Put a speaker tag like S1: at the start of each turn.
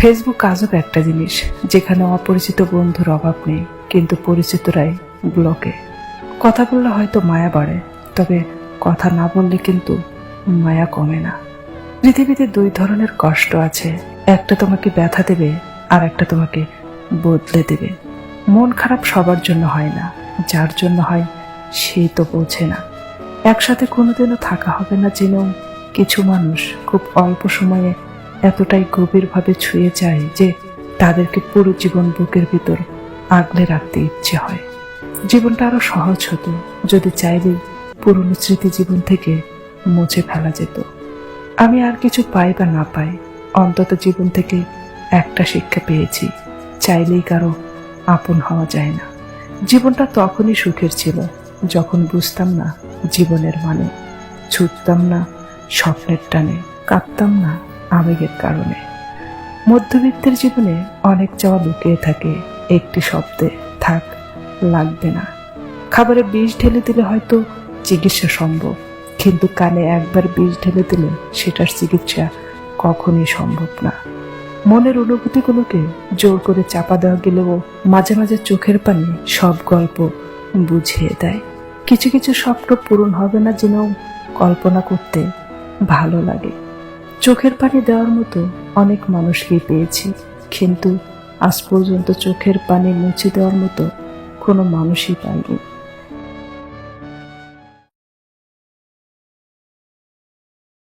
S1: Facebook আজব একটা জিনিস, যেখানে অপরিচিত বন্ধুর অভাব নেই, কিন্তু পরিচিতরাই ব্লকে। কথা বললে হয়তো মায়া বাড়ে, তবে কথা না বললে কিন্তু মায়া কমে না। পৃথিবীতে দুই ধরনের কষ্ট আছে, একটা তোমাকে ব্যথা দেবে, আর একটা তোমাকে বদলে দেবে। মন খারাপ সবার জন্য হয় না, যার জন্য হয় সে তো বোঝে না। একসাথে কোনোদিনও থাকা হবে না জেনেও কিছু মানুষ খুব অল্প সময়ে এতটাই গভীরভাবে ছুঁয়ে যায় যে তাদেরকে পুরো জীবন বুকের ভিতর আগলে রাখতে ইচ্ছে হয়। জীবনটা আরো সহজ হতো যদি চাইলেই পুরনো স্মৃতি জীবন থেকে মুছে ফেলা যেত। আমি আর কিছু পাই বা না পাই, অন্তত জীবন থেকে একটা শিক্ষা পেয়েছি, চাইলেই কারো আপন হওয়া যায় না। জীবনটা তখনই সুখের ছিল যখন বুঝতাম না জীবনের মানে, ছুটতাম না স্বপ্নের টানে, কাঁদতাম না আবেগের কারণে। মধ্যবিত্তের জীবনে অনেক চাওয়া লুকিয়ে থাকে একটি শব্দে, থাক, লাগবে না। খাবারে বিষ ঢেলে দিলে হয়তো চিকিৎসা সম্ভব, কিন্তু কানে একবার বিষ ঢেলে দিলে সেটার চিকিৎসা কখনই সম্ভব না। মনের অনুভূতিগুলোকে জোর করে চাপা দেওয়া গেলেও মাঝে মাঝে চোখের পানি সব গল্প বুঝিয়ে দেয়। কিছু কিছু স্বপ্ন পূরণ হবে না জেনেও কল্পনা করতে ভালো লাগে। চোখের পানি দেওয়ার মতো অনেক মানুষকেই পেয়েছি, কিন্তু আজ পর্যন্ত চোখের পানি মুছে দেওয়ার মতো কোনো মানুষই পাইনি।